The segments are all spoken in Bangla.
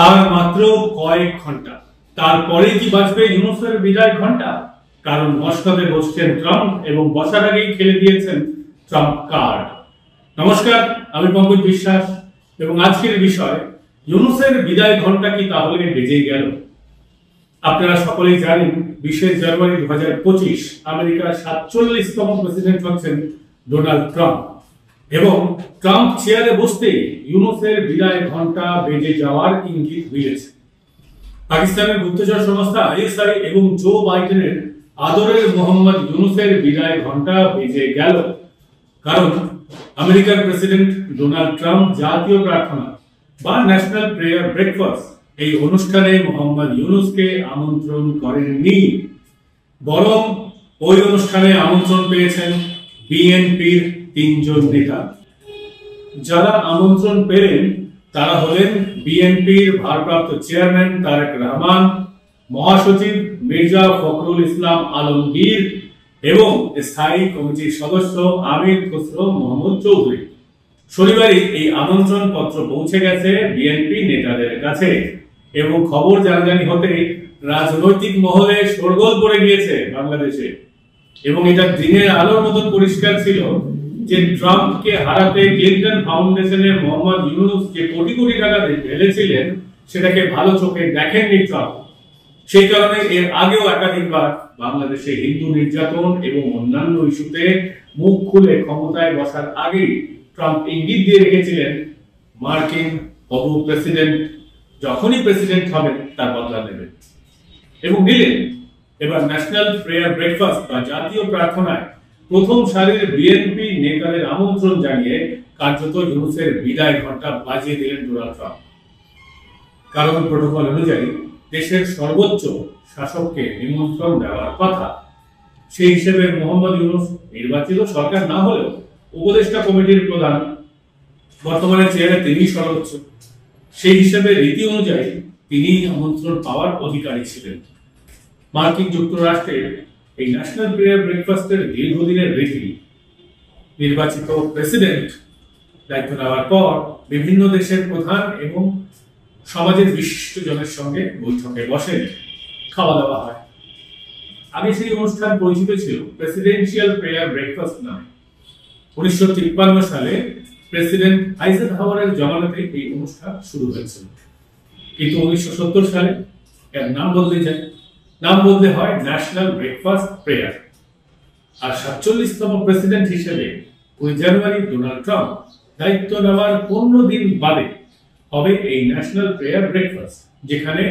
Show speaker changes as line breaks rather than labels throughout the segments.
আর মাত্র কয়েক ঘন্টা, তারপরে কি বাজবে ইউনূসের বিদায় ঘন্টা? কারণ মসনদে বসছেন ট্রাম্প এবং বসার আগেই খেলে দিয়েছেন ট্রাম্প কার্ড। নমস্কার, আমি পঙ্কজ বিশ্বাস এবং আজকের বিষয় ইউনূসের বিদায় ঘন্টা কি তাহলে বেজে গেল? আপনারা সকলেই জানেন 20 জানুয়ারি 2025 আমেরিকার 47তম প্রেসিডেন্ট হচ্ছেন ডোনাল্ড ট্রাম্প এবং ট্রাম্প চেয়ারে বসতে ইউনূসের বিদায় ঘন্টা বেজে যাওয়ার ইঙ্গিত মিলেছে। পাকিস্তানের গুপ্তচর সংস্থা আইএসআই এবং জো বাইডেনের আদরের মোহাম্মদ ইউনূসের বিদায় ঘন্টা বেজে গেল। কারণ আমেরিকার প্রেসিডেন্ট ডোনাল্ড ট্রাম্প জাতীয় প্রার্থনা বা ন্যাশনাল প্রেয়ার ব্রেকফাস্ট এই অনুষ্ঠানে মোহাম্মদ ইউনূসকে আমন্ত্রণ করেননি, বরং ওই অনুষ্ঠানে আমন্ত্রণ পেয়েছেন বিএনপির 3 জন নেতা। যারা আমন্ত্রণ পেলেন তারা হলেন বিএনপির ভারপ্রাপ্ত চেয়ারম্যান তারেক রহমান, মহাসচিব মির্জা ফখরুল ইসলাম আলমগীর এবং স্থায়ী কমিটির সদস্য আমির খসরু মোহাম্মদ চৌধুরী। শনিবারই এই আমন্ত্রণ পত্র পৌঁছে গেছে বিএনপি নেতাদের কাছে এবং খবর জানাজানি হতেই রাজনৈতিক মহলে শোরগোল পড়ে গিয়েছে বাংলাদেশে। এবং এটা দিনের আলোর মতন পরিষ্কার ছিল যে ট্রাম্পকে হারাতে ক্লিন্টন ফাউন্ডেশনের মোহাম্মদ ইউনূস যে কোটি কোটি টাকা ঢেলেছিলেন সেটাকে ভালো চোখে দেখেননি ট্রাম্প। সেই কারণে এর আগেও একাধিকবার বাংলাদেশে হিন্দু নির্যাতন এবং অন্যান্য ইস্যুতে মুখ খুলে ক্ষমতায় বসার আগেই ট্রাম্প ইঙ্গিত দিয়ে রেখেছিলেন মার্কিন হবু প্রেসিডেন্ট যখনই প্রেসিডেন্ট হবেন তার বদলা নেবেন এবং নিলেন। এবার ন্যাশনাল প্রেয়ার ব্রেকফাস্ট বা জাতীয় প্রার্থনায় প্রথম সারির বিএনপি নেতাদের আমন্ত্রণ জানিয়ে কার্যত ইউনূসের বিদায় ঘন্টা বাজিয়ে দিলেন ডোনাল্ড ট্রাম্প। কারণ প্রোটোকল অনুযায়ী দেশের সর্বোচ্চ শাসককে নিমন্ত্রণ দেওয়ার কথা। সেই হিসেবে মোহাম্মদ ইউনূস নির্বাচিত সরকার না হলেও উপদেষ্টা কমিটির প্রধান, বর্তমানে চেয়ারে তিনি সর্বোচ্চ। সেই হিসেবে রীতি অনুযায়ী তিনি আমন্ত্রণ পাওয়ার অধিকারী ছিলেন। মার্কিন যুক্তরাষ্ট্রের এই ন্যাশনাল প্রেয়ার ব্রেকফাস্টের দীর্ঘদিনের রীতি, নির্বাচিত প্রেসিডেন্ট দায়িত্ব নেওয়ার পর বিভিন্ন দেশের প্রধান এবং সমাজের বিশিষ্ট জনের সঙ্গে বৈঠকে বসেন, খাওয়া দাওয়া হয়। আগে সেই অনুষ্ঠান পরিচিত ছিল প্রেসিডেন্সিয়াল প্রেয়ার ব্রেকফাস্ট নামে। 1953 সালে প্রেসিডেন্ট আইজেনহাওয়ারের জমানাতে এই অনুষ্ঠান শুরু হয়েছিল, কিন্তু 1970 সালে এর নাম বদলে যায়। নাম বদলে হয় ন্যাশনাল ব্রেকফাস্ট প্রেয়ার। আর 47তম প্রেসিডেন্ট হিসেবে 20 জানুয়ারি ডোনাল্ড ট্রাম্প দায়িত্ব নেওয়ার 15 দিন বাদে হবে এই ন্যাশনাল প্রেয়ার ব্রেকফাস্ট, যেখানে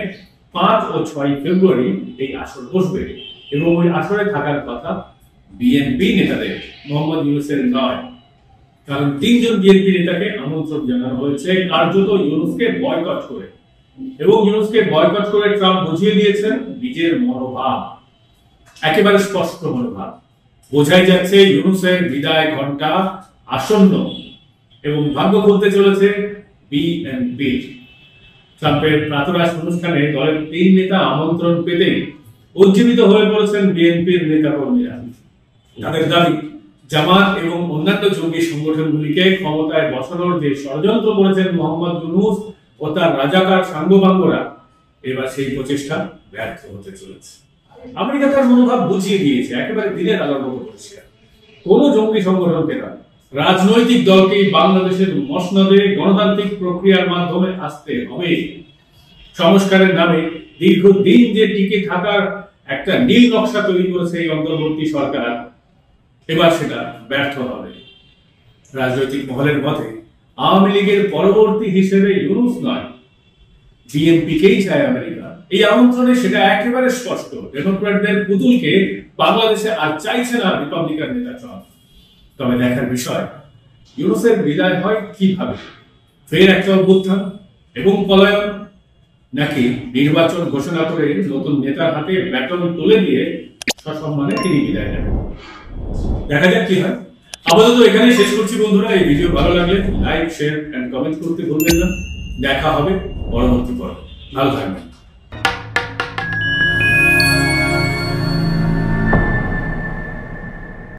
5 ও 6 ফেব্রুয়ারি এই আসর বসবে এবং ওই আসরে থাকার কথা বিএনপি নেতাদের, মোহাম্মদ ইউনূসের নয়। কারণ 3 জন বিএনপি নেতাকে আমন্ত্রণ জানানো হয়েছে কার্যত ইউনূসকে বয়কট করে। এবং ইউনূসকে বয়কট করে ট্রাম্প বুঝিয়ে দিয়েছেন নিজের মনোভাব, একেবারে স্পষ্ট মনোভাব। বোঝাই যাচ্ছে ইউনূসের বিদায় ঘন্টা আসন্ন এবং ভাগ্য খুলতে চলেছে বিএনপি। ট্রাম্পের প্রাতরাশ অনুষ্ঠানে দলের 3 নেতা আমন্ত্রণ পেতে উজ্জীবিত হয়ে পড়েছেন বিএনপির নেতা কর্মীরা। তাদের দাবি, জামাত এবং অন্যান্য জঙ্গি সংগঠনগুলিকে ক্ষমতায় বসানোর যে ষড়যন্ত্র করেছেন মোহাম্মদ ইউনূস ও তার রাজাকার সাঙ্গপাঙ্গরা, এবার সেই প্রচেষ্টা ব্যর্থ হতে চলেছে। আমেরিকা তার মনোভাব বুঝিয়ে দিয়েছে, একেবারে দিনের আলোর মতো পরিষ্কার। কোন জঙ্গি সংগঠনকে নয়, রাজনৈতিক দলকেই বাংলাদেশের মসনদে গণতান্ত্রিক প্রক্রিয়ার মাধ্যমে আসতে হবে। সংস্কারের নামে দীর্ঘদিন যে টিকে থাকার একটা নীল নকশা তৈরি করেছে এই অন্তর্বর্তী সরকার, এবার সেটা ব্যর্থ হবে। রাজনৈতিক মহলের মতে আওয়ামী লীগের পরবর্তী হিসেবে ইউনূস নয়, বিএনপিকেই চায় আমেরিকা। এই আমন্ত্রণে সেটা একেবারে স্পষ্ট। ডেমোক্র্যাটদের পুতুলকে বাংলাদেশে আর চাইছে না রিপাবলিকান নেতা ট্রাম্প। তবে দেখার বিষয় ইউনূসের বিদায় হয় কিভাবে? ফের একটা অভ্যুত্থান এবং পলায়ন, নাকি নির্বাচন ঘোষণা করে নতুন নেতার হাতে ব্যাটন তুলে দিয়ে সসম্মানে তিনি বিদায় নেবেন? দেখা যাক কি হয়। আপাতত এখানে শেষ করছি বন্ধুরা। এই ভিডিও ভালো লাগলে লাইক, শেয়ার এন্ড কমেন্ট করতে ভুলবেন না। দেখা হবে পরবর্তী পর্বে। ভালো থাকবেন।